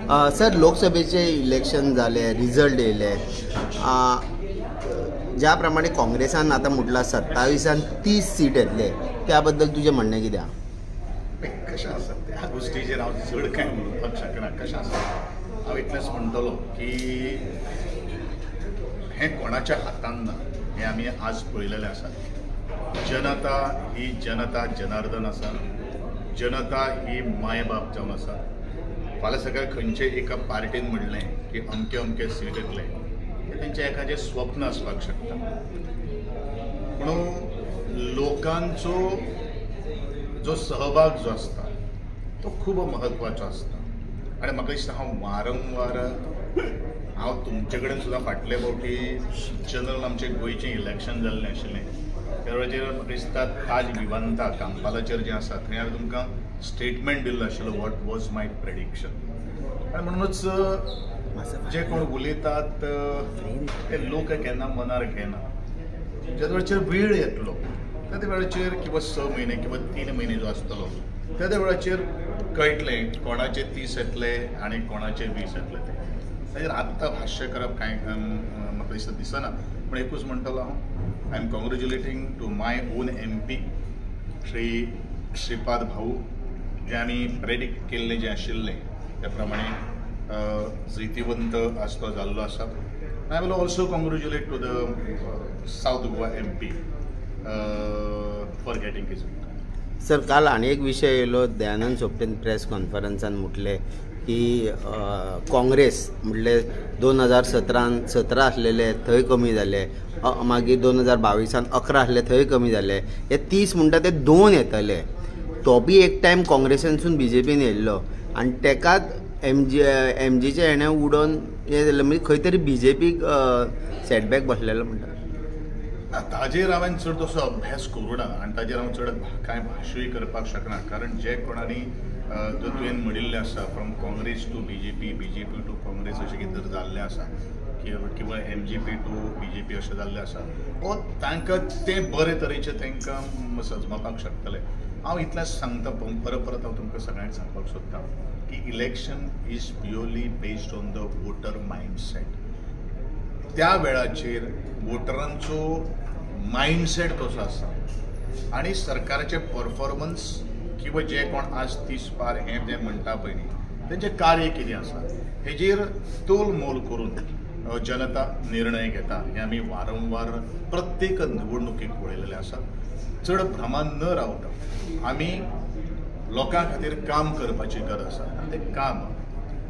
Sir, लोकसभेचे election झाले, result येयले. ज्या प्रमाणे काँग्रेसान आता म्हटला 27 30 सीट येतले, त्याबद्दल तुझे म्हणणें कितें आहा? कशें आसा ह्या गोश्टीचेर हांव चड कांय म्हणपाक शकना. कशें आसा, हांव इतलेंच म्हणटलो की हें कोणाच्या हातान ना, हें आमी आज पळयलेलें आसा. जनता ही जनता जनार्दन आसा. जनता ही माय बाप जावन आसा. फाल्यां सकाळीं खंयचे एका पार्टीन म्हणलें की अमके अमके सीट येतले, तें तेंचें एखादें स्वप्न आसपाक शकता. पूण लोकांचो जो सहभाग जो आसता तो खूब म्हत्वाचो आसता. आनी म्हाका दिसता हांव तुमचे कडेन सुद्दां फाटले फावटी जनरल आमचें गोंयचें इलेक्शन जाल्लें आशिल्लें, त्या वेळाचेर म्हाका दिसता ताज विवांता कांपालाचेर जें आसा थंय हांवें तुमकां स्टेटमेंट दिल्लो आशिल्लो वॉट वॉज माय प्रेडिक्शन. आनी म्हणूनच जे कोण उलयतात ते लोक केन्ना मनार घेना. ज्या वेळाचेर वेळ येतलो त्या वेळाचेर किंवा 6 म्हयने किंवा 3 म्हयने जो आसतलो त्या वेळाचेर कळटलें कोणाचे 30 येतले आनी कोणाचे 20 येतले. ताजेर आत्तां भाश्य करप कांय म्हाका दिसना. पूण एकूच म्हणटलो हांव, I am congratulating to my own MP Shripad Bhau. जें आमी प्रेडिक्ट केल्लें जें आशिल्लें त्या प्रमाणे जैतिवंत आज तो जाल्लो आसा. I will also congratulate to the South Goa MP for getting his victory. Sir, काल आनी एक विशय येयलो. दयानंद सोपटेन प्रेस कॉन्फरन्सान म्हटलें की काँग्रेस म्हटले 2017 आसलेले थंय कमी जाले, मागीर 2022 11 आसले थंय कमी जाले, हे 30 म्हणटा ते 2 येतले. तो बी एक टायम काँग्रेसानसून BJPन येयल्लो आनी तेकाच MGचे हेणें उडोवन हें जालें. म्हणजे खंय तरी BJPक सेटबॅक बसलेलो म्हणटा. ताजेर हांवें चड तसो अभ्यास करूं ना आनी ताजेर हांव चड कांय भाश्यूय करपाक शकना. कारण जे कोणांनी जो तुवें म्हणिल्लें आसा from Congress to BJP to Congress अशें कितें जर जाल्लें आसा किंवा MGP टू BJP अशें जाल्लें आसा, वो तांकां तें बरे तरेचें तांकां सजमपाक शकतलें. हांव इतलेंच सांगता, परत हांव तुमकां सगळ्यांक सांगपाक सोदतां की election is purely based on the voter mindset. त्या वेळाचेर वोटरांचो मायंडसेट कसो आसा आनी सरकाराचे परफॉर्मन्स किंवा जे कोण आज 30 पार हें जें म्हणटा पळय न्ही तेंचें कार्य कितें आसा हेजेर तोल मोल करून जनता निर्णय घेता. हें आमी वारंवार प्रत्येक निवडणुकीक पळयलेलें आसा. चड भ्रमान न रावता आमी लोकां खातीर काम करपाची गरज आसा आनी तें काम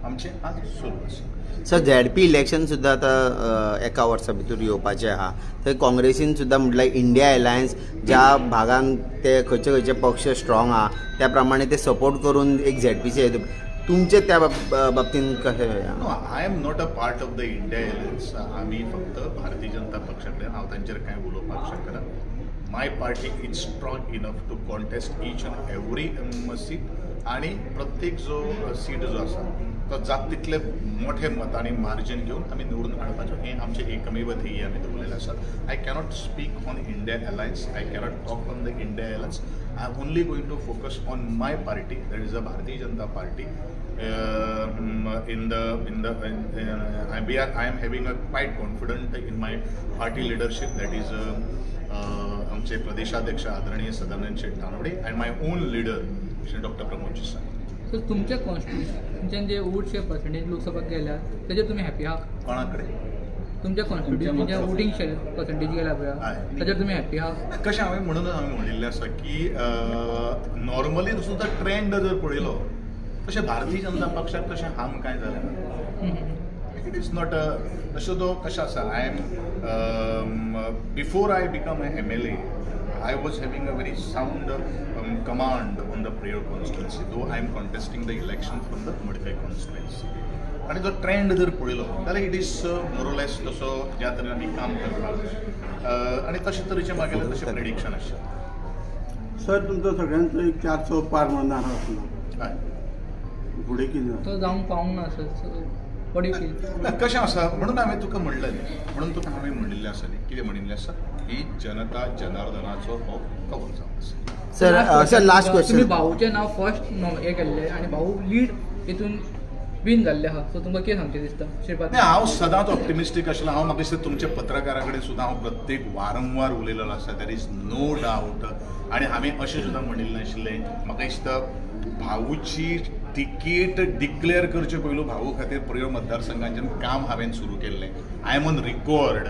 आमचें आज सुरू आसा. सर, ZP इलेक्शन सुद्दां आतां एका वर्सा भितर येवपाचें आहा. थंय काँग्रेसीन सुद्दां म्हटल्यार इंडिया अलायन्स ज्या भागान ते खंयचे पक्ष स्ट्रॉंग आहा त्या प्रमाणे ते सपोर्ट करून एक ZPचे तुमचे त्या बाबतीन कशें? I am not a part of the India alliance. आमी फक्त भारतीय जनता पक्षा कडेन हांव तांचेर कांय उलोवपाक शकना. My party is strong enough to contest each and every seat आनी प्रत्येक जो सीट जो आसा तो जात तितले मोठे मतांनी मार्जीन घेवन आमी निवडून हाडपाचो हें आमचें एकमेव ध्येय आमी दवरलेलें आसा. I cannot speak on India alliance. I cannot talk on the India alliance. I am only going to focus on my party, that is a Bharatiya Janata Party. I am having a quite confident in my party leadership, that is आमचे प्रदेशाध्यक्ष आदरणीय Sadanand Sheth Tanavade and my own leader Shri doctor Pramod जिसाई. Sir, तुमच्या कॉन्स्टिट्युशनच्यान जे वोटचे percentage लोकसभाक गेल्या तेजेर तुमी हॅपी आहात? कोणाकडे? तुमच्या कॉन्स्टिट्युशनचे वोटिंग पर्सेंटेज गेल्या पळय तेजेर तुमी हॅपी आहात? कशें हांवें म्हणिल्लें आसा की नॉर्मली सुद्दां ट्रेंड जर पळयलो तशें भारतीय जनता पक्षाक तशें हार्म कांय जालें ना. इट इज नॉट तशें तो कशें आसा. I am before I become a MLA I was having a very sound command on the Prayur constituency, though I am contesting the election from the Madikkai constituency. आणि जो trend जर पळयलो जाल्यार it is मोरलेस तसो ज्या तरेन आमी काम करतात आनी तशे तरेचे मागेलें तशें प्रेडिक्शन आशिल्लें. सर, तुमचो सगळ्यांचो एक 400 पार म्हणून नारो आसलो. हय, फुडें कितें तो जावंक पावूंक ना सर. कशें आसा म्हणून हांवें तुका म्हणलें म्हणून तुका हांवें म्हणिल्लें आसा न्ही कितें म्हणिल्लें आसा ही जनता जनार्दनाचो हो कवर जावन आसा. Sir, last question. तुमी भाऊचें नांव फर्स्ट हें केल्लें आनी भाऊ लीड हितून विन जाल्ले आहा सो तुमकां कितें सांगचें दिसता श्रीपाद? नाही हांव सदांच ऑप्टिमिस्टीक आशिल्लो. हांव म्हाका दिसता तुमच्या पत्रकारा कडेन सुद्दां हांव प्रत्येक वारंवार उलयलेलो आसा. There is no doubt. आनी हांवें अशें सुद्दां म्हणिल्लें आशिल्लें म्हाका दिसता भाऊची तिकीट डिक्लेअर करचे पयलू भाऊ खातीर प्रयोग मतदारसंघांचें काम हांवें सुरू केल्लें. I am on record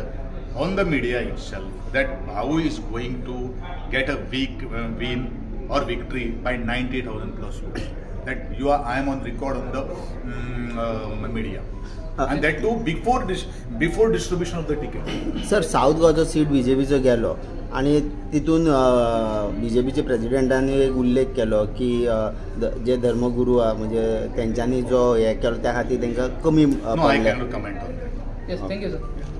on the media itself that Bhau is going to get a win or victory by 98,000 plus votes. That I am on record on the media, and that too before distribution of the ticket. Sir south गोवाचो seat बीजेपीचो गेलो आणि तितून बीजेपीचे प्रेसिडेंटांनी एक उल्लेख केलो की जे धर्मगुरू म्हणजे त्यांच्यानी जो हे केलो त्या खातीर तांकां कमी No, I पडले. cannot comment on that. Yes thank you sir.